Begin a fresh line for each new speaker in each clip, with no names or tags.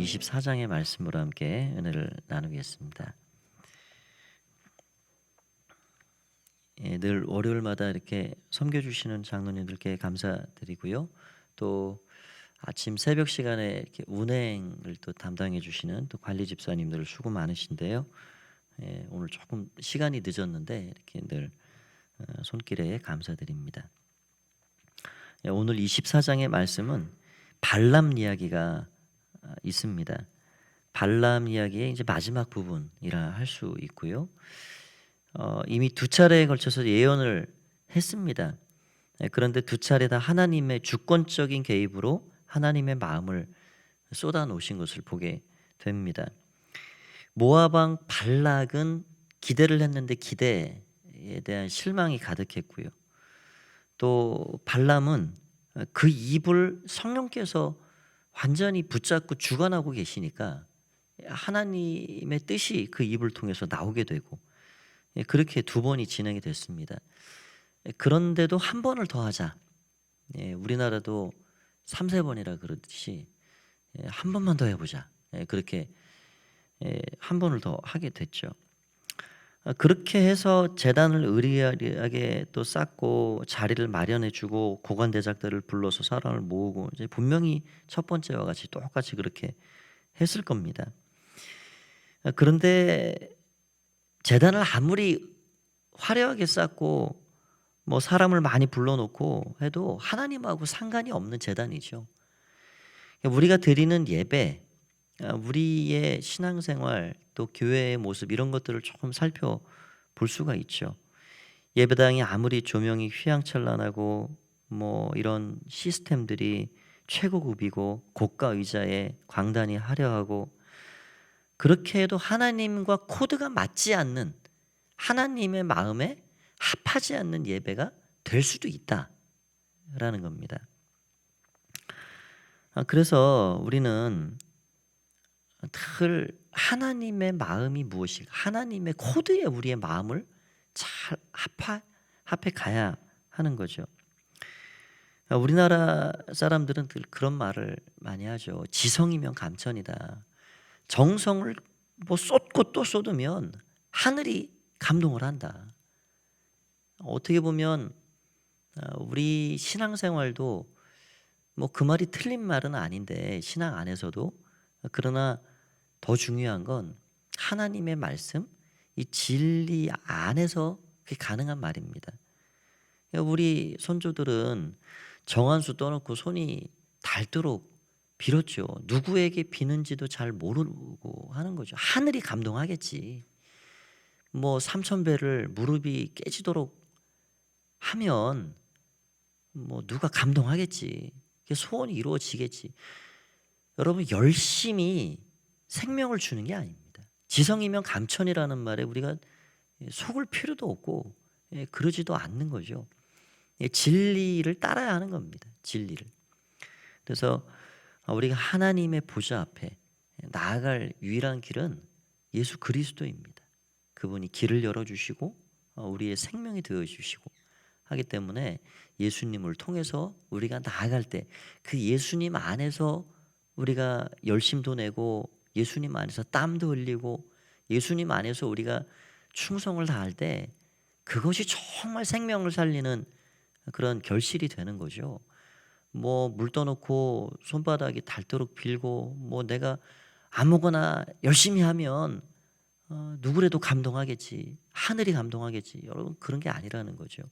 24장의 말씀으로 함께 은혜를 나누겠습니다. 늘 월요일마다 이렇게 섬겨주시는 장로님들께 감사드리고요. 또 아침 새벽 시간에 이렇게 운행을 또 담당해 주시는 또 관리 집사님들 수고 많으신데요. 오늘 조금 시간이 늦었는데 이렇게 늘 손길에 감사드립니다. 오늘 24장의 말씀은 발람 이야기가 있습니다. 발람 이야기의 이제 마지막 부분이라 할 수 있고요. 이미 두 차례에 걸쳐서 예언을 했습니다. 그런데 두 차례 다 하나님의 주권적인 개입으로 하나님의 마음을 쏟아 놓으신 것을 보게 됩니다. 모압 왕 발락은 기대를 했는데 기대에 대한 실망이 가득했고요. 또 발람은 그 입을 성령께서 완전히 붙잡고 주관하고 계시니까 하나님의 뜻이 그 입을 통해서 나오게 되고 그렇게 두 번이 진행이 됐습니다. 그런데도 한 번을 더 하자. 우리나라도 3-4번이라 그러듯이 한 번만 더 해보자. 그렇게 한 번을 더 하게 됐죠. 그렇게 해서 제단을 의리하게 또 쌓고 자리를 마련해주고 고관대작들을 불러서 사람을 모으고 이제 분명히 첫 번째와 같이 똑같이 그렇게 했을 겁니다. 그런데 제단을 아무리 화려하게 쌓고 뭐 사람을 많이 불러놓고 해도 하나님하고 상관이 없는 제단이죠. 우리가 드리는 예배, 우리의 신앙생활 또 교회의 모습 이런 것들을 조금 살펴볼 수가 있죠. 예배당이 아무리 조명이 휘황찬란하고 뭐 이런 시스템들이 최고급이고 고가 의자에 광단이 화려하고 그렇게 해도 하나님과 코드가 맞지 않는 하나님의 마음에 합하지 않는 예배가 될 수도 있다라는 겁니다. 그래서 우리는 늘 하나님의 마음이 무엇인가, 하나님의 코드에 우리의 마음을 잘 합해 가야 하는 거죠. 우리나라 사람들은 늘 그런 말을 많이 하죠. 지성이면 감천이다. 정성을 뭐 쏟고 또 쏟으면 하늘이 감동을 한다. 어떻게 보면 우리 신앙생활도 뭐 그 말이 틀린 말은 아닌데 신앙 안에서도 그러나 더 중요한 건 하나님의 말씀, 이 진리 안에서 그게 가능한 말입니다. 우리 선조들은 정한수 떠놓고 손이 닳도록 빌었죠. 누구에게 비는지도 잘 모르고 하는 거죠. 하늘이 감동하겠지. 뭐 3,000배를 무릎이 깨지도록 하면 뭐 누가 감동하겠지. 소원이 이루어지겠지. 여러분 열심히 생명을 주는 게 아닙니다. 지성이면 감천이라는 말에 우리가 속을 필요도 없고 그러지도 않는 거죠. 진리를 따라야 하는 겁니다. 진리를. 그래서 우리가 하나님의 보좌 앞에 나아갈 유일한 길은 예수 그리스도입니다. 그분이 길을 열어주시고 우리의 생명이 되어주시고 하기 때문에 예수님을 통해서 우리가 나아갈 때 그 예수님 안에서 우리가 열심도 내고 예수님 안에서 땀도 흘리고 예수님 안에서 우리가 충성을 다할 때 그것이 정말 생명을 살리는 그런 결실이 되는 거죠. 뭐 물 떠놓고 손바닥이 닳도록 빌고 뭐 내가 아무거나 열심히 하면 누구라도 감동하겠지. 하늘이 감동하겠지. 여러분 그런 게 아니라는 거죠.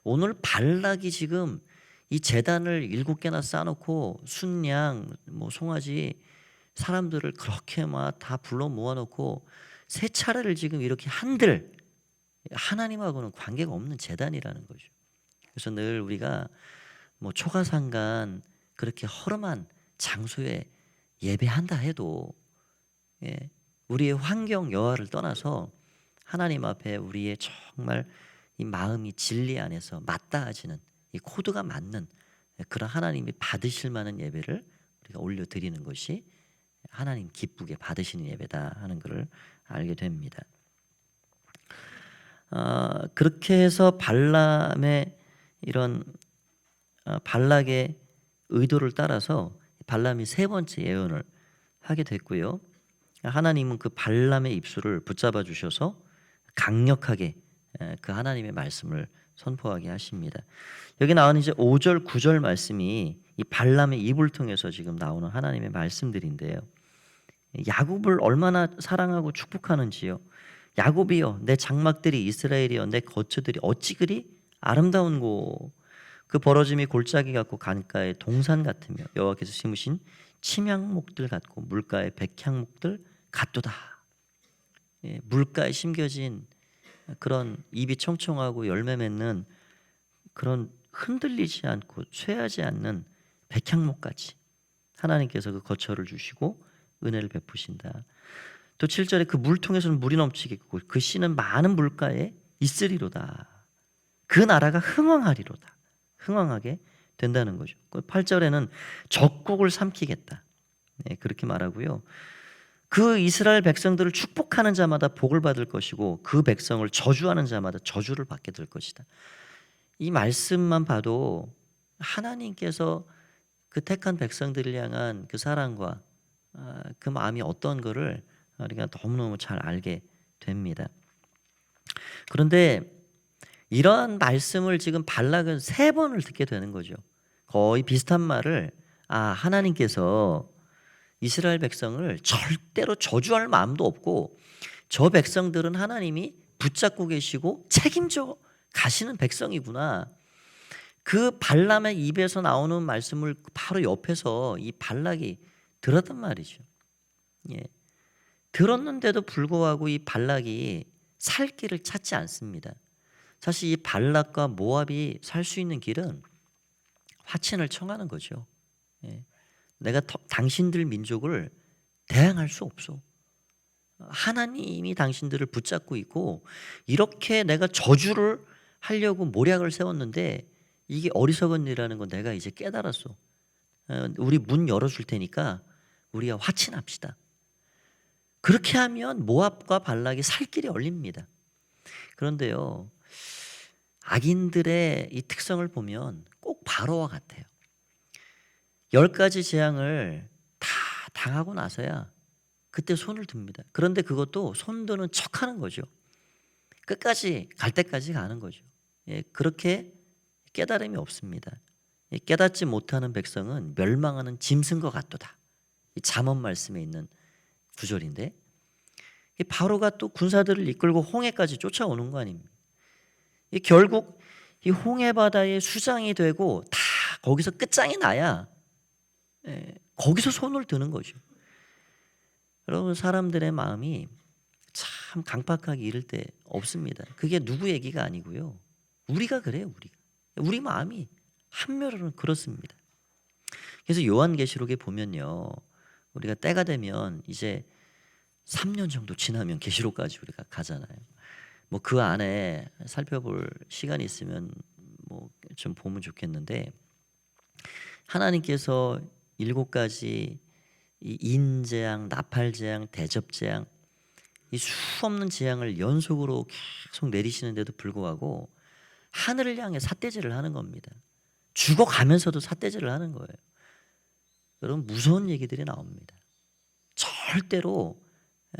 오늘 발락이 지금 이 제단을 7개나 쌓아놓고 순양, 뭐 송아지 사람들을 그렇게 막 다 불러 모아놓고 세 차례를 지금 이렇게 한들 하나님하고는 관계가 없는 제단이라는 거죠. 그래서 늘 우리가 뭐 초가상간 그렇게 허름한 장소에 예배한다 해도 우리의 환경 여하를 떠나서 하나님 앞에 우리의 정말 이 마음이 진리 안에서 맞닿아지는 이 코드가 맞는 그런 하나님이 받으실 만한 예배를 우리가 올려드리는 것이 하나님 기쁘게 받으시는 예배다 하는 것을 알게 됩니다. 그렇게 해서 발람의 이런 발락의 의도를 따라서 발람이 세 번째 예언을 하게 됐고요. 하나님은 그 발람의 입술을 붙잡아 주셔서 강력하게 그 하나님의 말씀을 선포하게 하십니다. 여기 나오는 이제 5절 9절 말씀이 이 발람의 입을 통해서 지금 나오는 하나님의 말씀들인데요. 야곱을 얼마나 사랑하고 축복하는지요. 야곱이여 내 장막들이, 이스라엘이여 내 거처들이 어찌 그리 아름다운고. 그 벌어짐이 골짜기 같고 강가의 동산 같으며 여호와께서 심으신 침향목들 같고 물가의 백향목들 같도다. 물가에 심겨진 그런 입이 청청하고 열매 맺는 그런 흔들리지 않고 쇠하지 않는 백향목같이 하나님께서 그 거처를 주시고 은혜를 베푸신다. 또 7절에 그 물통에서는 물이 넘치겠고 그 씨는 많은 물가에 있으리로다. 그 나라가 흥왕하리로다. 흥왕하게 된다는 거죠. 8절에는 적국을 삼키겠다. 그렇게 말하고요. 그 이스라엘 백성들을 축복하는 자마다 복을 받을 것이고 그 백성을 저주하는 자마다 저주를 받게 될 것이다. 이 말씀만 봐도 하나님께서 그 택한 백성들을 향한 그 사랑과 그 마음이 어떤 거를 우리가 너무너무 잘 알게 됩니다. 그런데 이러한 말씀을 지금 발락은 3번을 듣게 되는 거죠. 거의 비슷한 말을 하나님께서 이스라엘 백성을 절대로 저주할 마음도 없고 저 백성들은 하나님이 붙잡고 계시고 책임져 가시는 백성이구나. 그 발람의 입에서 나오는 말씀을 바로 옆에서 이 발락이 들었단 말이죠. 들었는데도 불구하고 이 발락이 살 길을 찾지 않습니다. 사실 이 발락과 모압이 살 수 있는 길은 화친을 청하는 거죠. 내가 당신들 민족을 대항할 수 없어. 하나님이 당신들을 붙잡고 있고 이렇게 내가 저주를 하려고 모략을 세웠는데 이게 어리석은 일이라는 건 내가 이제 깨달았어. 우리 문 열어줄 테니까 우리가 화친합시다. 그렇게 하면 모압과 발락이 살 길이 열립니다. 그런데요, 악인들의 이 특성을 보면 꼭 바로와 같아요. 10가지 재앙을 다 당하고 나서야 그때 손을 듭니다. 그런데 그것도 손 드는 척하는 거죠. 끝까지 갈 때까지 가는 거죠. 그렇게 깨달음이 없습니다. 깨닫지 못하는 백성은 멸망하는 짐승과 같도다. 이 잠언 말씀에 있는 구절인데 바로가 또 군사들을 이끌고 홍해까지 쫓아오는 거 아닙니까? 결국 이 홍해 바다의 수장이 되고 다 거기서 끝장이 나야 거기서 손을 드는 거죠. 여러분 사람들의 마음이 참 강팍하게 이를 때 없습니다. 그게 누구 얘기가 아니고요. 우리가 그래요. 우리 마음이 한편으로는 그렇습니다. 그래서 요한계시록에 보면요. 우리가 때가 되면 이제 3년 정도 지나면 계시록까지 우리가 가잖아요. 뭐 그 안에 살펴볼 시간이 있으면 뭐 좀 보면 좋겠는데 하나님께서 7가지 이 인재앙, 나팔재앙, 대접재앙 이 수없는 재앙을 연속으로 계속 내리시는데도 불구하고 하늘을 향해 삿대질을 하는 겁니다. 죽어가면서도 삿대질을 하는 거예요. 여러분 무서운 얘기들이 나옵니다. 절대로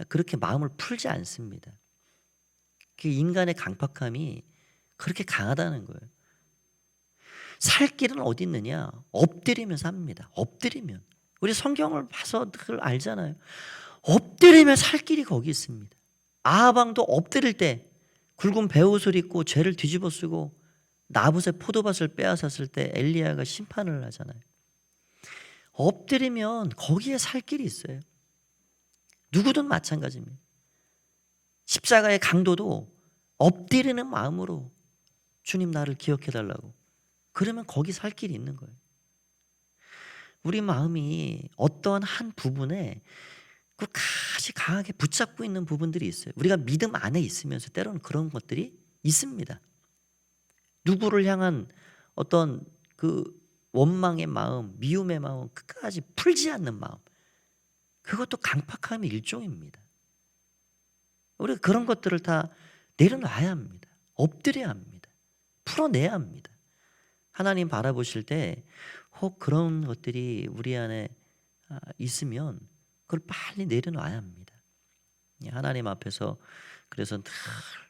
그렇게 마음을 풀지 않습니다. 그 인간의 강팍함이 그렇게 강하다는 거예요. 살 길은 어디 있느냐? 엎드리면 삽니다. 엎드리면. 우리 성경을 봐서 그걸 알잖아요. 엎드리면 살 길이 거기 있습니다. 아하방도 엎드릴 때 굵은 베옷을 입고 죄를 뒤집어 쓰고 나봇의 포도밭을 빼앗았을 때 엘리야가 심판을 하잖아요. 엎드리면 거기에 살 길이 있어요. 누구든 마찬가지입니다. 십자가의 강도도 엎드리는 마음으로 주님 나를 기억해달라고 그러면 거기 살 길이 있는 거예요. 우리 마음이 어떠한 한 부분에 끝까지 강하게 붙잡고 있는 부분들이 있어요. 우리가 믿음 안에 있으면서 때로는 그런 것들이 있습니다. 누구를 향한 어떤 그 원망의 마음, 미움의 마음, 끝까지 풀지 않는 마음, 그것도 강팍함의 일종입니다. 우리가 그런 것들을 다 내려놔야 합니다. 엎드려야 합니다. 풀어내야 합니다. 하나님 바라보실 때 혹 그런 것들이 우리 안에 있으면 그걸 빨리 내려놔야 합니다. 하나님 앞에서 그래서 늘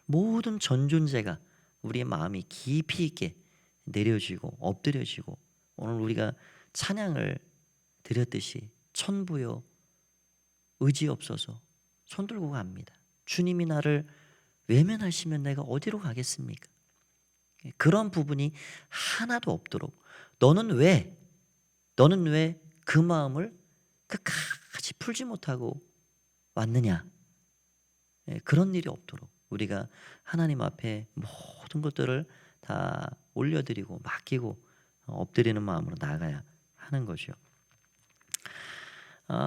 모든 전 존재가 우리의 마음이 깊이 있게 내려지고 엎드려지고 오늘 우리가 찬양을 드렸듯이 천부여 의지 없어서 손 들고 갑니다. 주님이 나를 외면하시면 내가 어디로 가겠습니까? 그런 부분이 하나도 없도록 너는 왜 그 마음을 끝까지 풀지 못하고 왔느냐? 그런 일이 없도록 우리가 하나님 앞에 모든 것들을 다 올려드리고 맡기고 엎드리는 마음으로 나아가야 하는 거죠.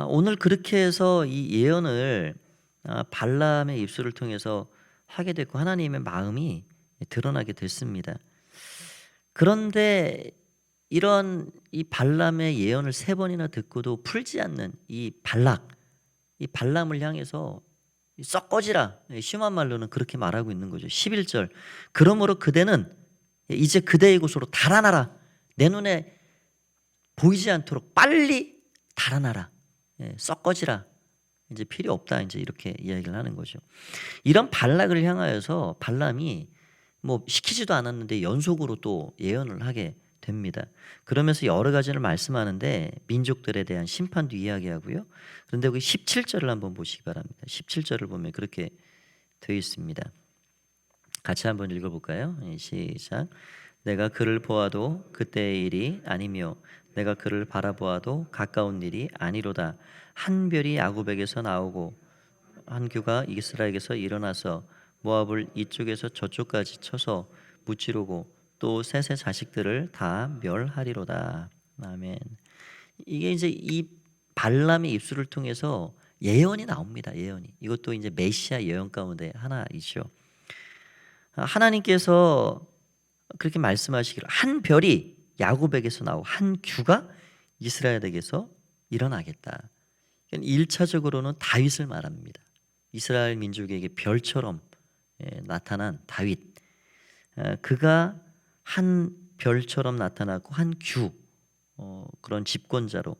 오늘 그렇게 해서 이 예언을 발람의 입술을 통해서 하게 됐고 하나님의 마음이 드러나게 됐습니다. 그런데 이런 이 발람의 예언을 3번이나 듣고도 풀지 않는 이 발람을 향해서 썩 꺼지라, 심한 말로는 그렇게 말하고 있는 거죠. 11절 그러므로 그대는 이제 그대의 곳으로 달아나라. 내 눈에 보이지 않도록 빨리 달아나라. 썩 꺼지라. 이제 필요 없다. 이제 이렇게 이야기를 하는 거죠. 이런 발락을 향하여서 발람이 뭐 시키지도 않았는데 연속으로 또 예언을 하게 됩니다. 그러면서 여러 가지를 말씀하는데 민족들에 대한 심판도 이야기하고요. 그런데 여기 17절을 한번 보시기 바랍니다. 17절을 보면 그렇게 되어 있습니다. 같이 한번 읽어볼까요? 시작. 내가 그를 보아도 그때의 일이 아니며 내가 그를 바라보아도 가까운 일이 아니로다. 한 별이 야곱에게서 나오고 한 규가 이스라엘에게서 일어나서 모압을 이쪽에서 저쪽까지 쳐서 무찌르고 또 셋의 자식들을 다 멸하리로다. 아멘. 이게 이제 이 발람의 입술을 통해서 예언이 나옵니다. 예언이. 이것도 이제 메시아 예언 가운데 하나이죠. 하나님께서 그렇게 말씀하시기를 한 별이 야곱에게서 나오고 한 규가 이스라엘에게서 일어나겠다. 1차적으로는 다윗을 말합니다. 이스라엘 민족에게 별처럼 나타난 다윗. 그가 한 별처럼 나타났고 한 규, 그런 집권자로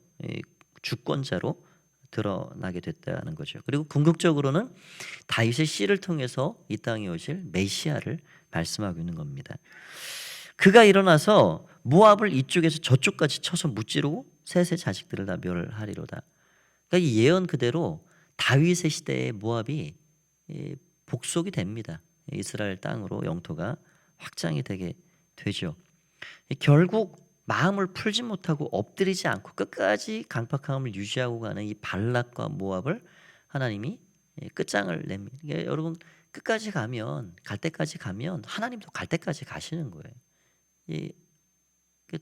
주권자로 드러나게 됐다는 거죠. 그리고 궁극적으로는 다윗의 씨를 통해서 이 땅에 오실 메시아를 말씀하고 있는 겁니다. 그가 일어나서 모압을 이쪽에서 저쪽까지 쳐서 무찌르고 셋의 자식들을 다 멸하리로다. 그러니까 이 예언 그대로 다윗의 시대에 모압이 복속이 됩니다. 이스라엘 땅으로 영토가 확장이 되게 되죠. 결국 마음을 풀지 못하고 엎드리지 않고 끝까지 강팍함을 유지하고 가는 이 발락과 모압을 하나님이 끝장을 냅니다. 그러니까 여러분 끝까지 가면 갈 때까지 가면 하나님도 갈 때까지 가시는 거예요.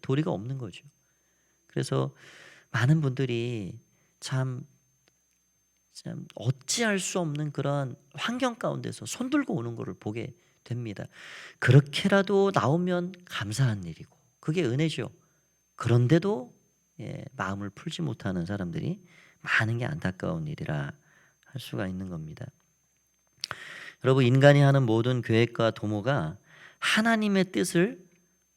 도리가 없는 거죠. 그래서 많은 분들이 참 어찌할 수 없는 그런 환경 가운데서 손들고 오는 것을 보게 됩니다. 그렇게라도 나오면 감사한 일이고 그게 은혜죠. 그런데도 마음을 풀지 못하는 사람들이 많은 게 안타까운 일이라 할 수가 있는 겁니다. 여러분 인간이 하는 모든 계획과 도모가 하나님의 뜻을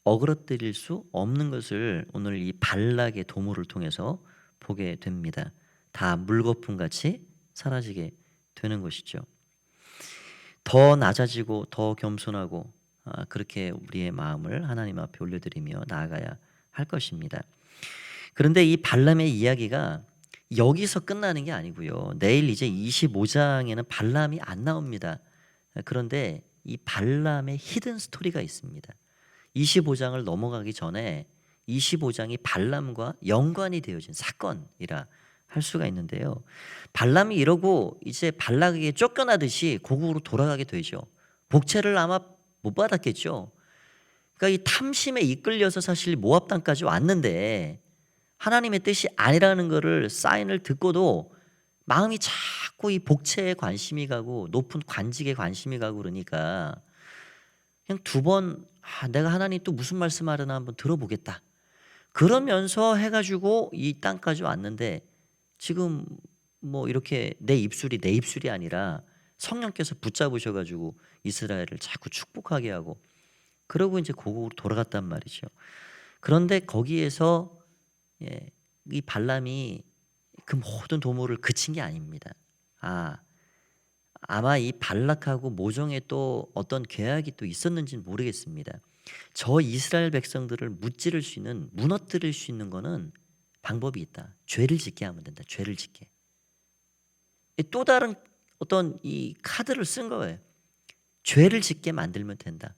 어그러뜨릴 수 없는 것을 오늘 이 발락의 도모를 통해서 보게 됩니다. 다 물거품같이 사라지게 되는 것이죠. 더 낮아지고 더 겸손하고 그렇게 우리의 마음을 하나님 앞에 올려드리며 나아가야 할 것입니다. 그런데 이 발람의 이야기가 여기서 끝나는 게 아니고요. 내일 이제 25장에는 발람이 안 나옵니다. 그런데 이 발람의 히든 스토리가 있습니다. 25장을 넘어가기 전에 25장이 발람과 연관이 되어진 사건이라 할 수가 있는데요. 발람이 이러고 이제 발락에게 쫓겨나듯이 고국으로 돌아가게 되죠. 복채를 아마 못 받았겠죠. 그러니까 이 탐심에 이끌려서 사실 모압 땅까지 왔는데 하나님의 뜻이 아니라는 것을 사인을 듣고도 마음이 자꾸 이 복채에 관심이 가고 높은 관직에 관심이 가고 그러니까 그냥 2번 내가 하나님 또 무슨 말씀하려나 한번 들어보겠다. 그러면서 해가지고 이 땅까지 왔는데 지금 뭐 이렇게 내 입술이 아니라 성령께서 붙잡으셔가지고 이스라엘을 자꾸 축복하게 하고 그러고 이제 고국으로 돌아갔단 말이죠. 그런데 거기에서 이 발람이 그 모든 도모를 그친 게 아닙니다. 아마 이 발락하고 모종에 또 어떤 계약이 또 있었는지는 모르겠습니다. 저 이스라엘 백성들을 무너뜨릴 수 있는 거는 방법이 있다. 죄를 짓게 하면 된다. 죄를 짓게. 또 다른 어떤 이 카드를 쓴 거예요. 죄를 짓게 만들면 된다.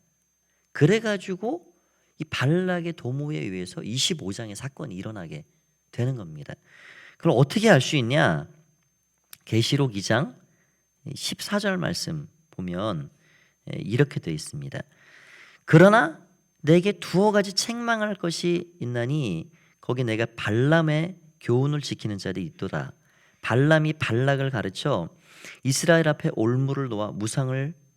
그래가지고 이 발락의 도모에 의해서 25장의 사건이 일어나게 되는 겁니다. 그럼 어떻게 알 수 있냐? 계시록 2장 14절 말씀 보면 이렇게 되어 있습니다. 그러나 내게 두어 가지 책망할 것이 있나니 거기 내가 발람의 교훈을 지키는 자들이 있도다. 발람이 발락을 가르쳐 이스라엘 앞에 올무를 놓아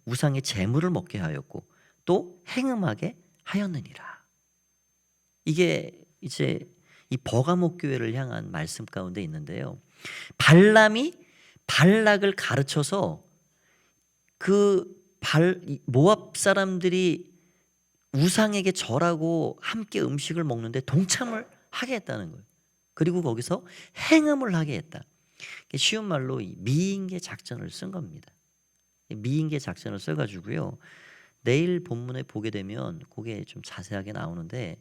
우상의 제물을 먹게 하였고 또 행음하게 하였느니라. 이게 이제 이 버가목 교회를 향한 말씀 가운데 있는데요. 발람이 발락을 가르쳐서 모압 사람들이 우상에게 절하고 함께 음식을 먹는데 동참을 하게 했다는 거예요. 그리고 거기서 행음을 하게 했다. 쉬운 말로 미인계 작전을 쓴 겁니다. 미인계 작전을 써가지고요. 내일 본문에 보게 되면 그게 좀 자세하게 나오는데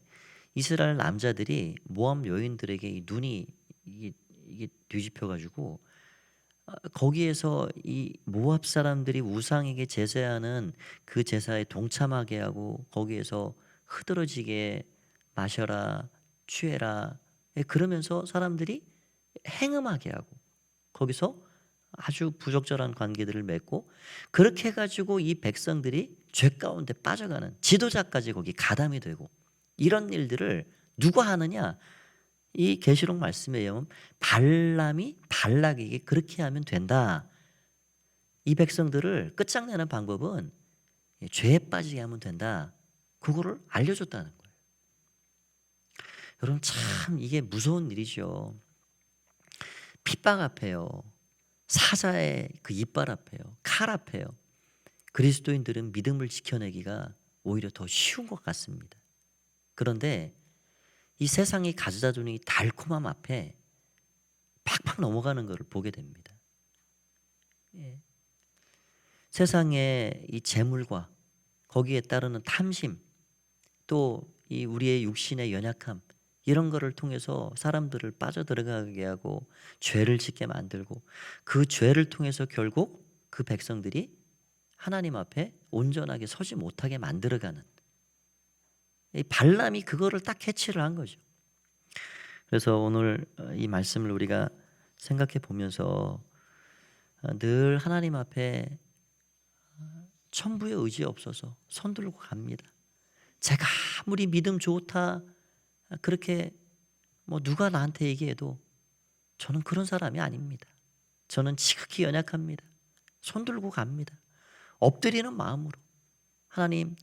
이스라엘 남자들이 모압 여인들에게 이 눈이 이게 뒤집혀가지고 거기에서 이 모압 사람들이 우상에게 제사하는 그 제사에 동참하게 하고 거기에서 흐드러지게 마셔라 취해라 그러면서 사람들이 행음하게 하고 거기서 아주 부적절한 관계들을 맺고 그렇게 해가지고 이 백성들이 죄 가운데 빠져가는 지도자까지 거기 가담이 되고 이런 일들을 누가 하느냐? 이 계시록 말씀에 의하면 발람이 발락에게 그렇게 하면 된다. 이 백성들을 끝장내는 방법은 죄에 빠지게 하면 된다. 그거를 알려줬다는 거예요. 여러분 참 이게 무서운 일이죠. 핍박 앞에요. 사자의 그 이빨 앞에요. 칼 앞에요. 그리스도인들은 믿음을 지켜내기가 오히려 더 쉬운 것 같습니다. 그런데 이 세상이 가져다 주는 이 달콤함 앞에 팍팍 넘어가는 것을 보게 됩니다. 예. 세상의 이 재물과 거기에 따르는 탐심 또 이 우리의 육신의 연약함 이런 거를 통해서 사람들을 빠져들어가게 하고 죄를 짓게 만들고 그 죄를 통해서 결국 그 백성들이 하나님 앞에 온전하게 서지 못하게 만들어가는 이 발람이 그거를 딱 캐치를 한 거죠. 그래서 오늘 이 말씀을 우리가 생각해 보면서 늘 하나님 앞에 천부의 의지 없어서 손 들고 갑니다. 제가 아무리 믿음 좋다 그렇게 뭐 누가 나한테 얘기해도 저는 그런 사람이 아닙니다. 저는 지극히 연약합니다. 손 들고 갑니다. 엎드리는 마음으로 하나님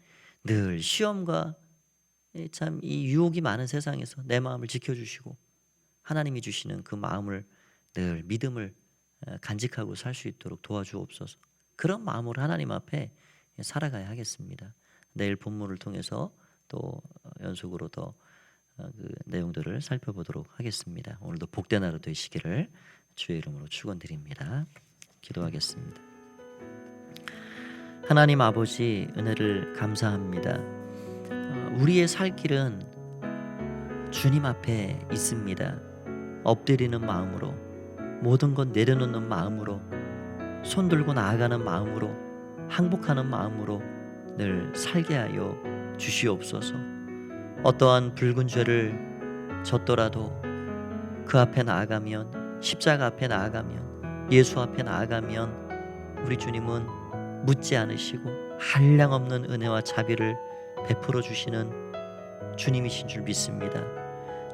늘 시험과 참 이 유혹이 많은 세상에서 내 마음을 지켜주시고 하나님이 주시는 그 마음을 늘 믿음을 간직하고 살 수 있도록 도와주옵소서. 그런 마음으로 하나님 앞에 살아가야 하겠습니다. 내일 본문을 통해서 또 연속으로 더 그 내용들을 살펴보도록 하겠습니다. 오늘도 복된 하루 되시기를 주의 이름으로 축원드립니다. 기도하겠습니다. 하나님 아버지 은혜를 감사합니다. 우리의 살 길은 주님 앞에 있습니다. 엎드리는 마음으로 모든 것 내려놓는 마음으로 손 들고 나아가는 마음으로 항복하는 마음으로 늘 살게 하여 주시옵소서. 어떠한 붉은 죄를 졌더라도 그 앞에 나아가면 십자가 앞에 나아가면 예수 앞에 나아가면 우리 주님은 묻지 않으시고 한량없는 은혜와 자비를 베풀어 주시는 주님이신 줄 믿습니다.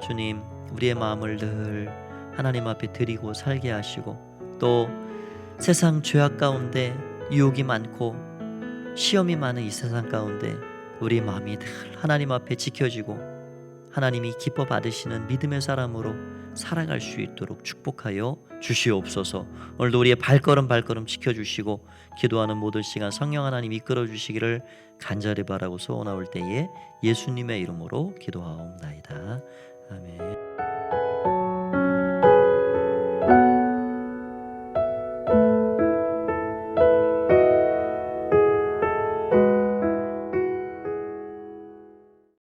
주님 우리의 마음을 늘 하나님 앞에 드리고 살게 하시고 또 세상 죄악 가운데 유혹이 많고 시험이 많은 이 세상 가운데 우리 마음이 늘 하나님 앞에 지켜지고 하나님이 기뻐 받으시는 믿음의 사람으로 살아갈 수 있도록 축복하여 주시옵소서. 오늘도 우리의 발걸음 지켜주시고 기도하는 모든 시간 성령 하나님 이끌어 주시기를 간절히 바라고 소원하올 때에 예수님의 이름으로 기도하옵나이다. 아멘.